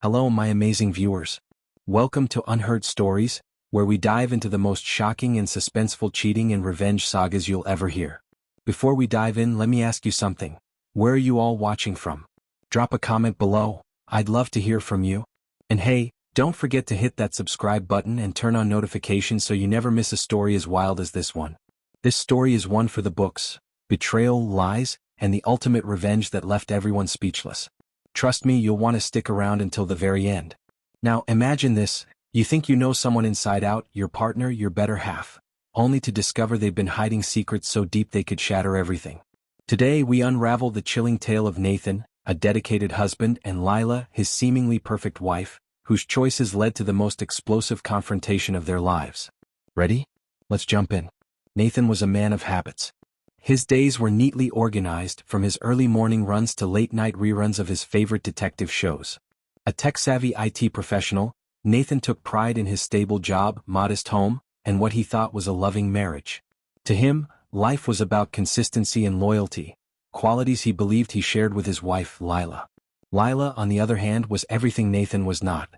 Hello, my amazing viewers. Welcome to Unheard Stories, where we dive into the most shocking and suspenseful cheating and revenge sagas you'll ever hear. Before we dive in, let me ask you something. Where are you all watching from? Drop a comment below. I'd love to hear from you. And hey, don't forget to hit that subscribe button and turn on notifications so you never miss a story as wild as this one. This story is one for the books: betrayal, lies, and the ultimate revenge that left everyone speechless. Trust me, you'll want to stick around until the very end. Now imagine this: you think you know someone inside out, your partner, your better half, only to discover they've been hiding secrets so deep they could shatter everything. Today we unravel the chilling tale of Nathan, a dedicated husband, and Lila, his seemingly perfect wife, whose choices led to the most explosive confrontation of their lives. Ready? Let's jump in. Nathan was a man of habits. His days were neatly organized, from his early morning runs to late-night reruns of his favorite detective shows. A tech-savvy IT professional, Nathan took pride in his stable job, modest home, and what he thought was a loving marriage. To him, life was about consistency and loyalty, qualities he believed he shared with his wife, Lila. Lila, on the other hand, was everything Nathan was not.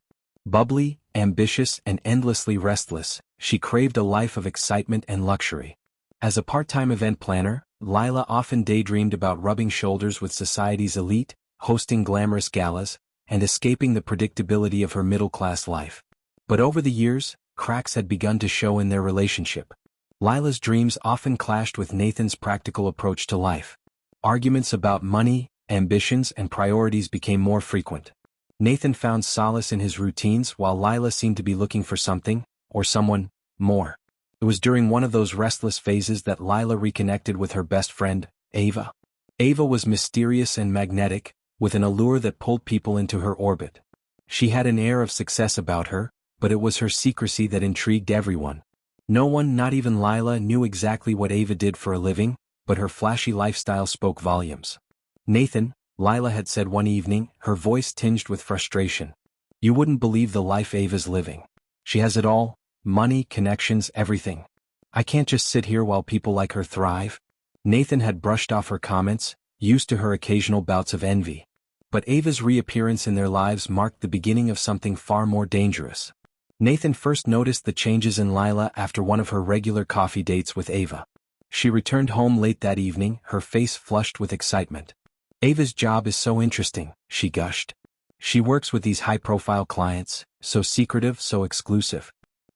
Bubbly, ambitious, and endlessly restless, she craved a life of excitement and luxury. As a part-time event planner, Lila often daydreamed about rubbing shoulders with society's elite, hosting glamorous galas, and escaping the predictability of her middle-class life. But over the years, cracks had begun to show in their relationship. Lila's dreams often clashed with Nathan's practical approach to life. Arguments about money, ambitions, and priorities became more frequent. Nathan found solace in his routines while Lila seemed to be looking for something, or someone, more. It was during one of those restless phases that Lila reconnected with her best friend, Ava. Ava was mysterious and magnetic, with an allure that pulled people into her orbit. She had an air of success about her, but it was her secrecy that intrigued everyone. No one, not even Lila, knew exactly what Ava did for a living, but her flashy lifestyle spoke volumes. Nathan, Lila had said one evening, her voice tinged with frustration. "You wouldn't believe the life Ava's living. She has it all. Money, connections, everything. I can't just sit here while people like her thrive." Nathan had brushed off her comments, used to her occasional bouts of envy. But Ava's reappearance in their lives marked the beginning of something far more dangerous. Nathan first noticed the changes in Lila after one of her regular coffee dates with Ava. She returned home late that evening, her face flushed with excitement. "Ava's job is so interesting," she gushed. "She works with these high-profile clients, so secretive, so exclusive.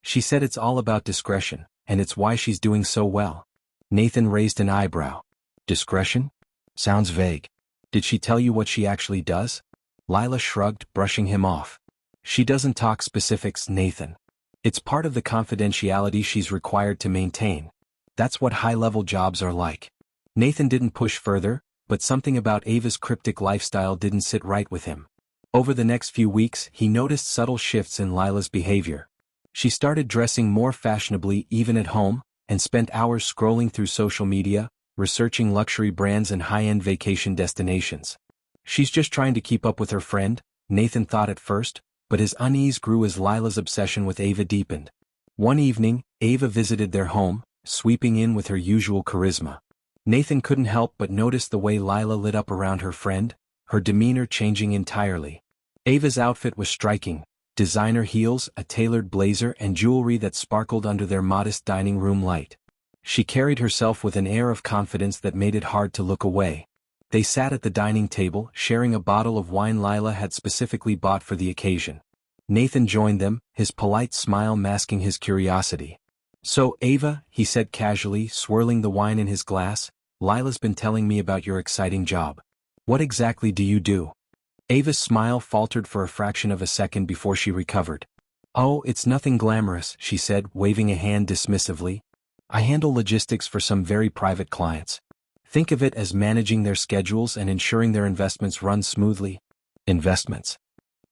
She said it's all about discretion, and it's why she's doing so well." Nathan raised an eyebrow. "Discretion? Sounds vague. Did she tell you what she actually does?" Lila shrugged, brushing him off. "She doesn't talk specifics, Nathan. It's part of the confidentiality she's required to maintain. That's what high-level jobs are like." Nathan didn't push further, but something about Ava's cryptic lifestyle didn't sit right with him. Over the next few weeks, he noticed subtle shifts in Lila's behavior. She started dressing more fashionably even at home, and spent hours scrolling through social media, researching luxury brands and high-end vacation destinations. She's just trying to keep up with her friend, Nathan thought at first, but his unease grew as Lila's obsession with Ava deepened. One evening, Ava visited their home, sweeping in with her usual charisma. Nathan couldn't help but notice the way Lila lit up around her friend, her demeanor changing entirely. Ava's outfit was striking: designer heels, a tailored blazer, and jewelry that sparkled under their modest dining room light. She carried herself with an air of confidence that made it hard to look away. They sat at the dining table, sharing a bottle of wine Lila had specifically bought for the occasion. Nathan joined them, his polite smile masking his curiosity. "So, Ava," he said casually, swirling the wine in his glass, "Lila's been telling me about your exciting job. What exactly do you do?" Ava's smile faltered for a fraction of a second before she recovered. "Oh, it's nothing glamorous," she said, waving a hand dismissively. "I handle logistics for some very private clients. Think of it as managing their schedules and ensuring their investments run smoothly." "Investments?"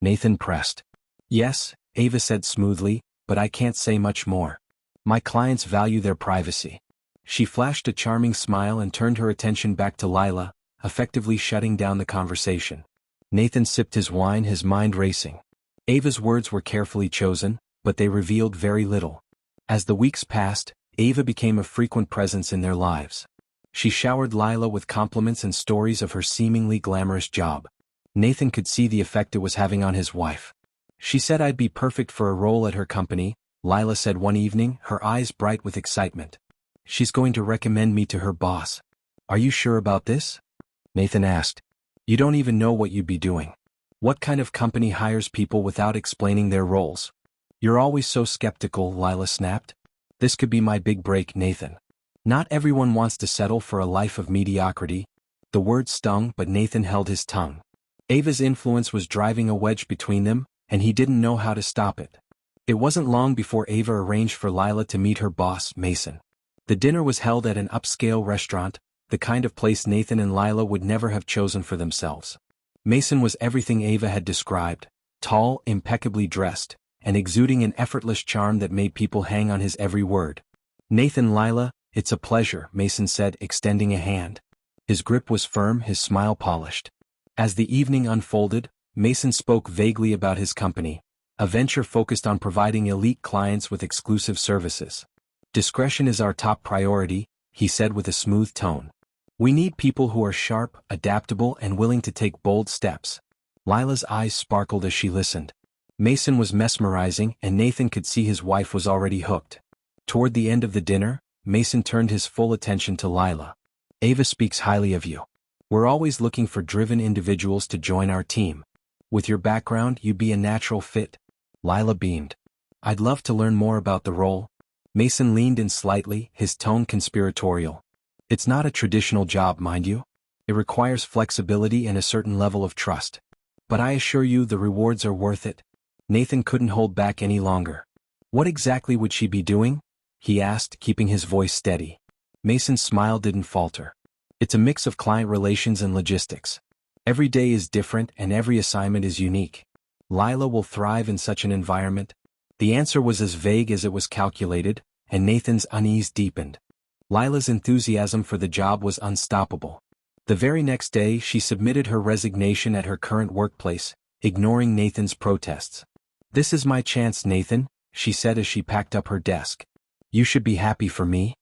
Nathan pressed. "Yes," Ava said smoothly, "but I can't say much more. My clients value their privacy." She flashed a charming smile and turned her attention back to Lila, effectively shutting down the conversation. Nathan sipped his wine, his mind racing. Ava's words were carefully chosen, but they revealed very little. As the weeks passed, Ava became a frequent presence in their lives. She showered Lila with compliments and stories of her seemingly glamorous job. Nathan could see the effect it was having on his wife. She said I'd be perfect for a role at her company, Lila said one evening, her eyes bright with excitement. She's going to recommend me to her boss. Are you sure about this? Nathan asked. You don't even know what you'd be doing. What kind of company hires people without explaining their roles? You're always so skeptical, Lila snapped. This could be my big break, Nathan. Not everyone wants to settle for a life of mediocrity. The word stung, but Nathan held his tongue. Ava's influence was driving a wedge between them, and he didn't know how to stop it. It wasn't long before Ava arranged for Lila to meet her boss, Mason. The dinner was held at an upscale restaurant, the kind of place Nathan and Lila would never have chosen for themselves. Mason was everything Ava had described, tall, impeccably dressed, and exuding an effortless charm that made people hang on his every word. Nathan, Lila, it's a pleasure, Mason said, extending a hand. His grip was firm, his smile polished. As the evening unfolded, Mason spoke vaguely about his company, a venture focused on providing elite clients with exclusive services. Discretion is our top priority, he said with a smooth tone. We need people who are sharp, adaptable, and willing to take bold steps. Lila's eyes sparkled as she listened. Mason was mesmerizing, and Nathan could see his wife was already hooked. Toward the end of the dinner, Mason turned his full attention to Lila. Ava speaks highly of you. We're always looking for driven individuals to join our team. With your background, you'd be a natural fit. Lila beamed. I'd love to learn more about the role. Mason leaned in slightly, his tone conspiratorial. It's not a traditional job, mind you. It requires flexibility and a certain level of trust. But I assure you the rewards are worth it. Nathan couldn't hold back any longer. What exactly would she be doing? He asked, keeping his voice steady. Mason's smile didn't falter. It's a mix of client relations and logistics. Every day is different and every assignment is unique. Lila will thrive in such an environment. The answer was as vague as it was calculated, and Nathan's unease deepened. Lila's enthusiasm for the job was unstoppable. The very next day she submitted her resignation at her current workplace, ignoring Nathan's protests. This is my chance, Nathan, she said as she packed up her desk. You should be happy for me.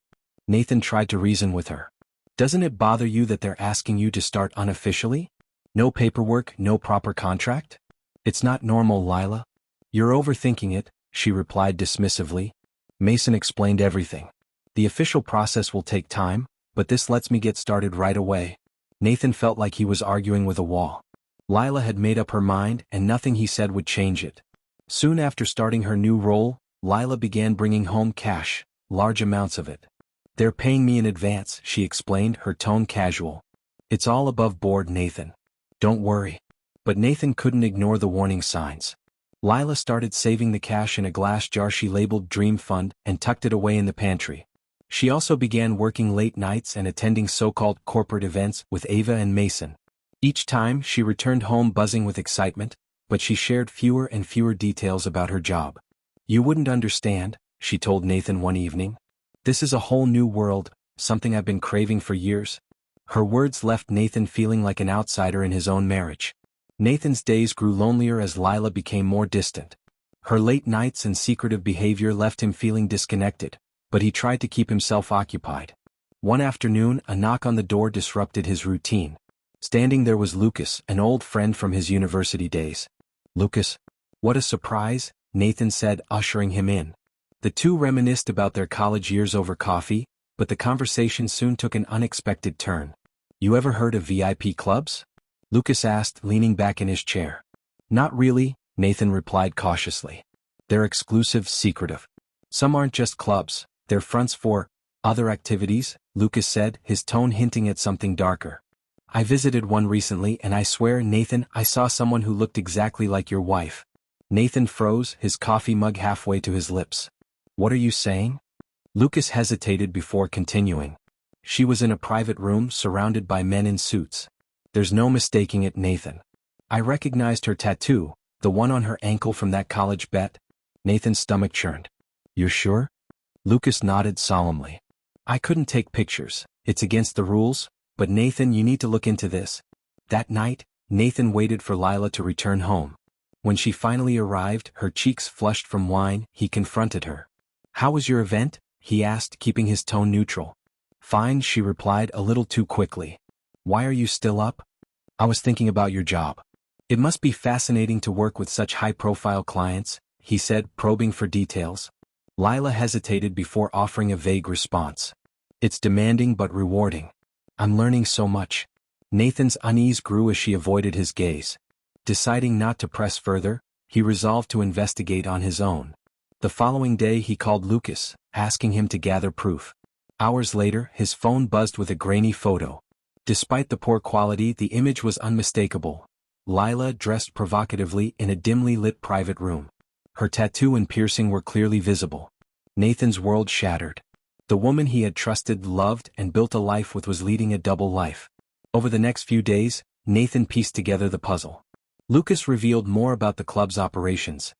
Nathan tried to reason with her. Doesn't it bother you that they're asking you to start unofficially? No paperwork, no proper contract? It's not normal, Lila. You're overthinking it, she replied dismissively. Mason explained everything. The official process will take time, but this lets me get started right away. Nathan felt like he was arguing with a wall. Lila had made up her mind, and nothing he said would change it. Soon after starting her new role, Lila began bringing home cash, large amounts of it. They're paying me in advance, she explained, her tone casual. It's all above board, Nathan. Don't worry. But Nathan couldn't ignore the warning signs. Lila started saving the cash in a glass jar she labeled Dream Fund and tucked it away in the pantry. She also began working late nights and attending so-called corporate events with Ava and Mason. Each time she returned home buzzing with excitement, but she shared fewer and fewer details about her job. You wouldn't understand, she told Nathan one evening. This is a whole new world, something I've been craving for years. Her words left Nathan feeling like an outsider in his own marriage. Nathan's days grew lonelier as Lila became more distant. Her late nights and secretive behavior left him feeling disconnected, but he tried to keep himself occupied. One afternoon, a knock on the door disrupted his routine. Standing there was Lucas, an old friend from his university days. Lucas? What a surprise, Nathan said, ushering him in. The two reminisced about their college years over coffee, but the conversation soon took an unexpected turn. You ever heard of VIP clubs? Lucas asked, leaning back in his chair. Not really, Nathan replied cautiously. They're exclusive, secretive. Some aren't just clubs, they're fronts for other activities, Lucas said, his tone hinting at something darker. I visited one recently and I swear, Nathan, I saw someone who looked exactly like your wife. Nathan froze, his coffee mug halfway to his lips. What are you saying? Lucas hesitated before continuing. She was in a private room surrounded by men in suits. There's no mistaking it, Nathan. I recognized her tattoo, the one on her ankle from that college bet. Nathan's stomach churned. You're sure? Lucas nodded solemnly. I couldn't take pictures, it's against the rules, but Nathan, you need to look into this. That night, Nathan waited for Lila to return home. When she finally arrived, her cheeks flushed from wine, he confronted her. How was your event? He asked, keeping his tone neutral. Fine, she replied a little too quickly. Why are you still up? I was thinking about your job. It must be fascinating to work with such high-profile clients, he said, probing for details. Lila hesitated before offering a vague response. It's demanding but rewarding. I'm learning so much. Nathan's unease grew as she avoided his gaze. Deciding not to press further, he resolved to investigate on his own. The following day he called Lucas, asking him to gather proof. Hours later, his phone buzzed with a grainy photo. Despite the poor quality, the image was unmistakable. Lila dressed provocatively in a dimly lit private room. Her tattoo and piercing were clearly visible. Nathan's world shattered. The woman he had trusted, loved, and built a life with was leading a double life. Over the next few days, Nathan pieced together the puzzle. Lucas revealed more about the club's operations.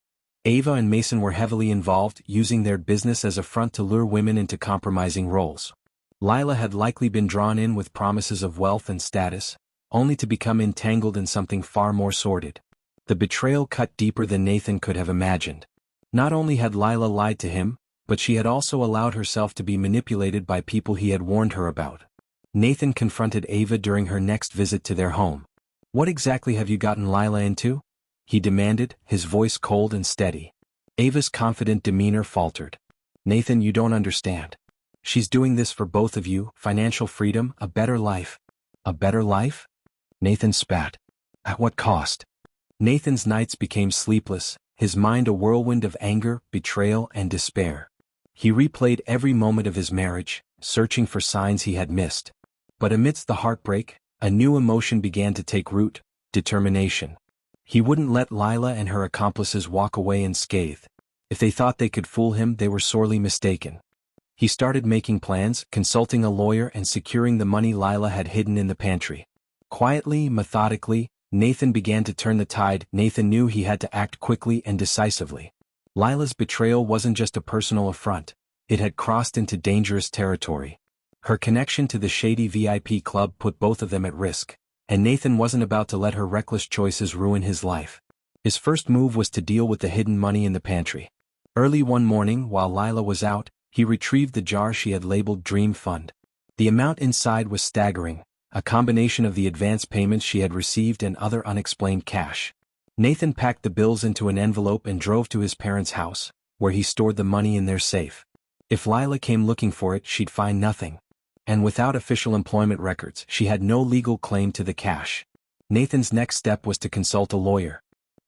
Ava and Mason were heavily involved, using their business as a front to lure women into compromising roles. Lila had likely been drawn in with promises of wealth and status, only to become entangled in something far more sordid. The betrayal cut deeper than Nathan could have imagined. Not only had Lila lied to him, but she had also allowed herself to be manipulated by people he had warned her about. Nathan confronted Ava during her next visit to their home. "What exactly have you gotten Lila into?" he demanded, his voice cold and steady. Ava's confident demeanor faltered. "Nathan, you don't understand. She's doing this for both of you, financial freedom, a better life." "A better life?" Nathan spat. "At what cost?" Nathan's nights became sleepless, his mind a whirlwind of anger, betrayal, and despair. He replayed every moment of his marriage, searching for signs he had missed. But amidst the heartbreak, a new emotion began to take root: determination. He wouldn't let Lila and her accomplices walk away unscathed. If they thought they could fool him, they were sorely mistaken. He started making plans, consulting a lawyer and securing the money Lila had hidden in the pantry. Quietly, methodically, Nathan began to turn the tide. Nathan knew he had to act quickly and decisively. Lila's betrayal wasn't just a personal affront, it had crossed into dangerous territory. Her connection to the shady VIP club put both of them at risk, and Nathan wasn't about to let her reckless choices ruin his life. His first move was to deal with the hidden money in the pantry. Early one morning, while Lila was out, he retrieved the jar she had labeled Dream Fund. The amount inside was staggering, a combination of the advance payments she had received and other unexplained cash. Nathan packed the bills into an envelope and drove to his parents' house, where he stored the money in their safe. If Lila came looking for it, she'd find nothing. And without official employment records, she had no legal claim to the cash. Nathan's next step was to consult a lawyer.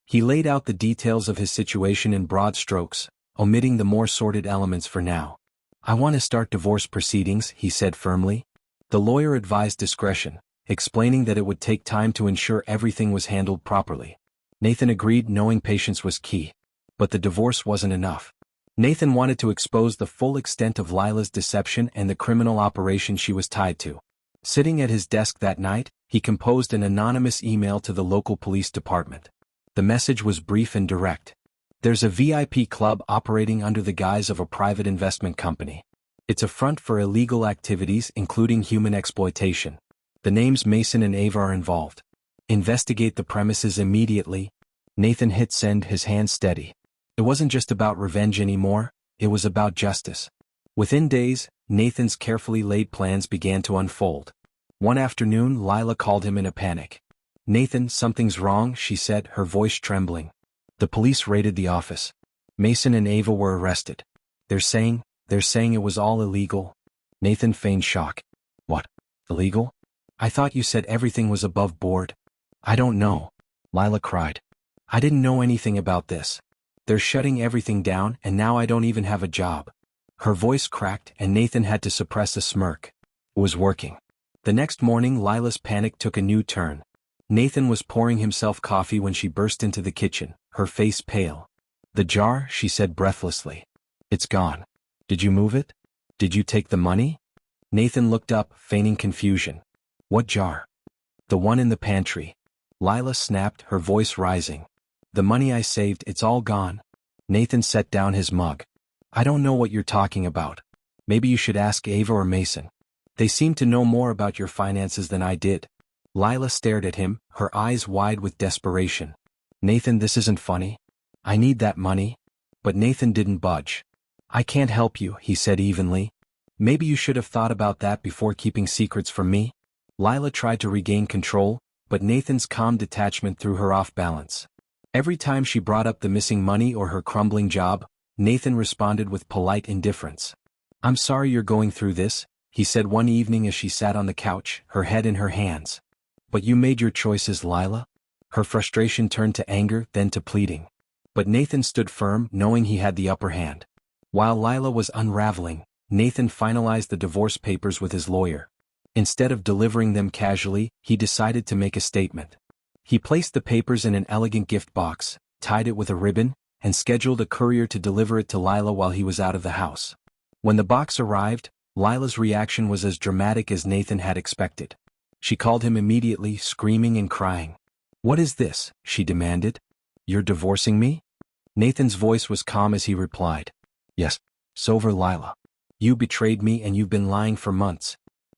He laid out the details of his situation in broad strokes, omitting the more sordid elements for now. "I want to start divorce proceedings," he said firmly. The lawyer advised discretion, explaining that it would take time to ensure everything was handled properly. Nathan agreed, knowing patience was key. But the divorce wasn't enough. Nathan wanted to expose the full extent of Lila's deception and the criminal operation she was tied to. Sitting at his desk that night, he composed an anonymous email to the local police department. The message was brief and direct. "There's a VIP club operating under the guise of a private investment company. It's a front for illegal activities, including human exploitation. The names Mason and Ava are involved. Investigate the premises immediately." Nathan hit send, his hand steady. It wasn't just about revenge anymore, it was about justice. Within days, Nathan's carefully laid plans began to unfold. One afternoon, Lila called him in a panic. "Nathan, something's wrong," she said, her voice trembling. "The police raided the office. Mason and Ava were arrested. They're saying it was all illegal." Nathan feigned shock. "What? Illegal? I thought you said everything was above board." "I don't know," Lila cried. "I didn't know anything about this. They're shutting everything down, and now I don't even have a job." Her voice cracked, and Nathan had to suppress a smirk. It was working. The next morning, Lila's panic took a new turn. Nathan was pouring himself coffee when she burst into the kitchen, her face pale. "The jar," she said breathlessly. "It's gone. Did you move it? Did you take the money?" Nathan looked up, feigning confusion. "What jar?" "The one in the pantry." Lila snapped, her voice rising. "The money I saved, it's all gone." Nathan set down his mug. "I don't know what you're talking about. Maybe you should ask Ava or Mason. They seem to know more about your finances than I did." Lila stared at him, her eyes wide with desperation. "Nathan, this isn't funny. I need that money." But Nathan didn't budge. "I can't help you," he said evenly. "Maybe you should have thought about that before keeping secrets from me." Lila tried to regain control, but Nathan's calm detachment threw her off balance. Every time she brought up the missing money or her crumbling job, Nathan responded with polite indifference. "I'm sorry you're going through this," he said one evening as she sat on the couch, her head in her hands. "But you made your choices, Lila." Her frustration turned to anger, then to pleading. But Nathan stood firm, knowing he had the upper hand. While Lila was unraveling, Nathan finalized the divorce papers with his lawyer. Instead of delivering them casually, he decided to make a statement. He placed the papers in an elegant gift box, tied it with a ribbon, and scheduled a courier to deliver it to Lila while he was out of the house. When the box arrived, Lila's reaction was as dramatic as Nathan had expected. She called him immediately, screaming and crying. "What is this?" she demanded. "You're divorcing me?" Nathan's voice was calm as he replied. "Yes, sober Lila. You betrayed me and you've been lying for months.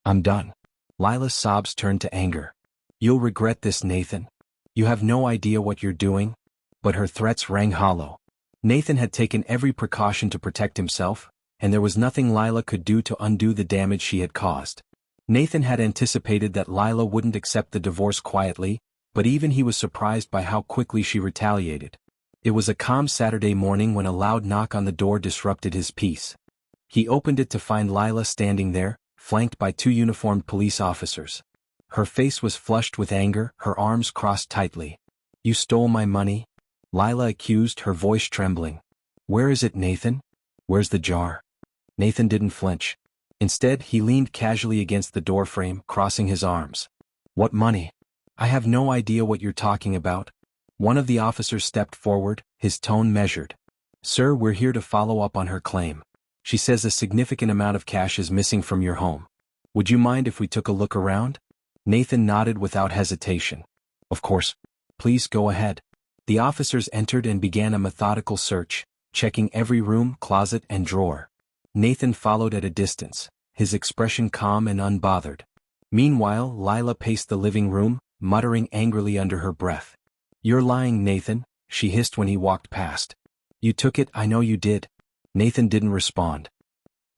I'm done." Lila's sobs turned to anger. "You'll regret this, Nathan. You have no idea what you're doing." But her threats rang hollow. Nathan had taken every precaution to protect himself, and there was nothing Lila could do to undo the damage she had caused. Nathan had anticipated that Lila wouldn't accept the divorce quietly, but even he was surprised by how quickly she retaliated. It was a calm Saturday morning when a loud knock on the door disrupted his peace. He opened it to find Lila standing there, flanked by two uniformed police officers. Her face was flushed with anger, her arms crossed tightly. "You stole my money?" Lila accused, her voice trembling. "Where is it, Nathan? Where's the jar?" Nathan didn't flinch. Instead, he leaned casually against the doorframe, crossing his arms. "What money? I have no idea what you're talking about." One of the officers stepped forward, his tone measured. "Sir, we're here to follow up on her claim. She says a significant amount of cash is missing from your home. Would you mind if we took a look around?" Nathan nodded without hesitation. "Of course. Please go ahead." The officers entered and began a methodical search, checking every room, closet, and drawer. Nathan followed at a distance, his expression calm and unbothered. Meanwhile, Lila paced the living room, muttering angrily under her breath. "You're lying, Nathan," she hissed when he walked past. "You took it, I know you did." Nathan didn't respond.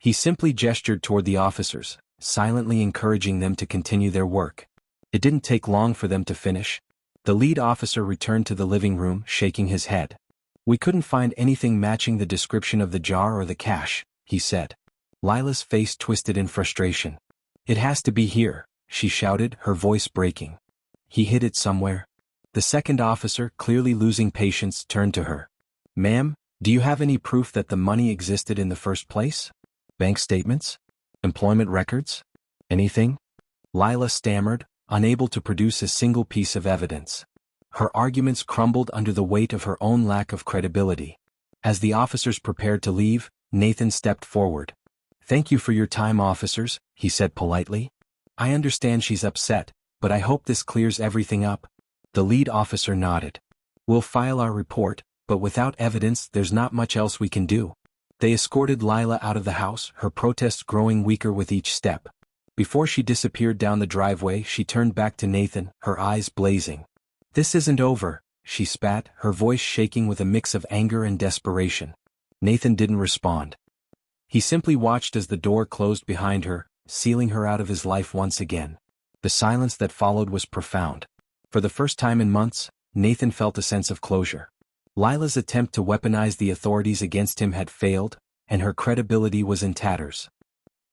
He simply gestured toward the officers, silently encouraging them to continue their work. It didn't take long for them to finish. The lead officer returned to the living room, shaking his head. "We couldn't find anything matching the description of the jar or the cash," he said. Lila's face twisted in frustration. "It has to be here," she shouted, her voice breaking. "He hid it somewhere." The second officer, clearly losing patience, turned to her. "Ma'am, do you have any proof that the money existed in the first place? Bank statements? Employment records? Anything?" Lila stammered, unable to produce a single piece of evidence. Her arguments crumbled under the weight of her own lack of credibility. As the officers prepared to leave, Nathan stepped forward. "Thank you for your time, officers," he said politely. "I understand she's upset, but I hope this clears everything up." The lead officer nodded. "We'll file our report, but without evidence there's not much else we can do." They escorted Lila out of the house, her protests growing weaker with each step. Before she disappeared down the driveway, she turned back to Nathan, her eyes blazing. "This isn't over," she spat, her voice shaking with a mix of anger and desperation. Nathan didn't respond. He simply watched as the door closed behind her, sealing her out of his life once again. The silence that followed was profound. For the first time in months, Nathan felt a sense of closure. Lila's attempt to weaponize the authorities against him had failed, and her credibility was in tatters.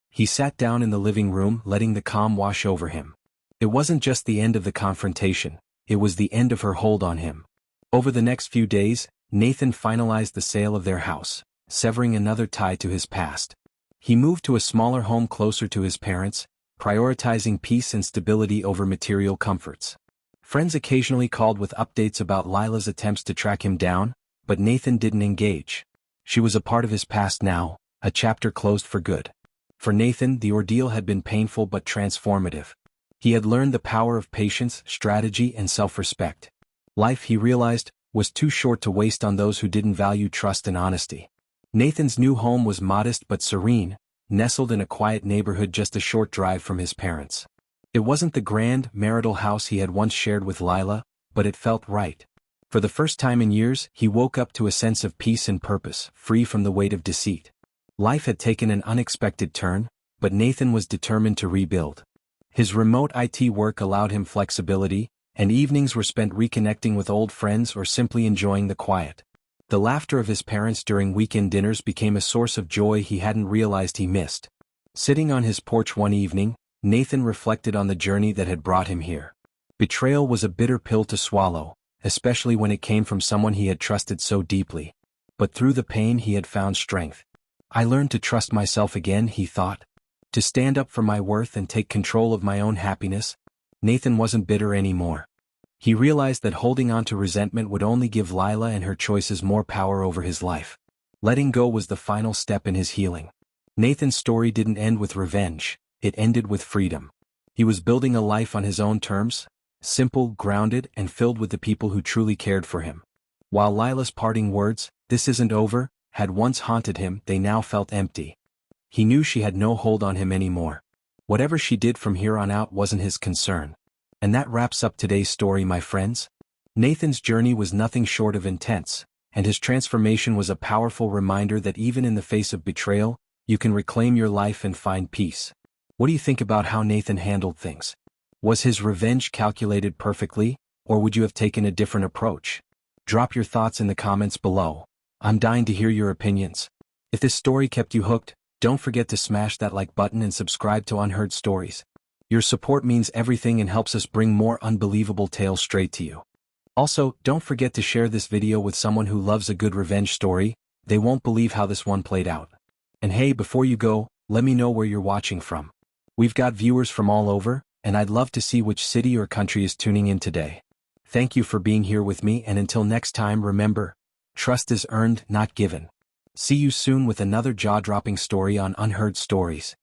He sat down in the living room, letting the calm wash over him. It wasn't just the end of the confrontation, it was the end of her hold on him. Over the next few days, Nathan finalized the sale of their house, severing another tie to his past. He moved to a smaller home closer to his parents, prioritizing peace and stability over material comforts. Friends occasionally called with updates about Lila's attempts to track him down, but Nathan didn't engage. She was a part of his past now, a chapter closed for good. For Nathan, the ordeal had been painful but transformative. He had learned the power of patience, strategy, and self-respect. Life, he realized, was too short to waste on those who didn't value trust and honesty. Nathan's new home was modest but serene, nestled in a quiet neighborhood just a short drive from his parents. It wasn't the grand, marital house he had once shared with Lila, but it felt right. For the first time in years, he woke up to a sense of peace and purpose, free from the weight of deceit. Life had taken an unexpected turn, but Nathan was determined to rebuild. His remote IT work allowed him flexibility, and evenings were spent reconnecting with old friends or simply enjoying the quiet. The laughter of his parents during weekend dinners became a source of joy he hadn't realized he missed. Sitting on his porch one evening, Nathan reflected on the journey that had brought him here. Betrayal was a bitter pill to swallow, especially when it came from someone he had trusted so deeply. But through the pain he had found strength. I learned to trust myself again, he thought. To stand up for my worth and take control of my own happiness. Nathan wasn't bitter anymore. He realized that holding on to resentment would only give Lila and her choices more power over his life. Letting go was the final step in his healing. Nathan's story didn't end with revenge, it ended with freedom. He was building a life on his own terms, simple, grounded, and filled with the people who truly cared for him. While Lila's parting words, "This isn't over," had once haunted him, they now felt empty. He knew she had no hold on him anymore. Whatever she did from here on out wasn't his concern. And that wraps up today's story, my friends. Nathan's journey was nothing short of intense, and his transformation was a powerful reminder that even in the face of betrayal, you can reclaim your life and find peace. What do you think about how Nathan handled things? Was his revenge calculated perfectly, or would you have taken a different approach? Drop your thoughts in the comments below. I'm dying to hear your opinions. If this story kept you hooked, don't forget to smash that like button and subscribe to Unheard Stories. Your support means everything and helps us bring more unbelievable tales straight to you. Also, don't forget to share this video with someone who loves a good revenge story. They won't believe how this one played out. And hey, before you go, let me know where you're watching from. We've got viewers from all over, and I'd love to see which city or country is tuning in today. Thank you for being here with me, and until next time, remember, trust is earned, not given. See you soon with another jaw-dropping story on Unheard Stories.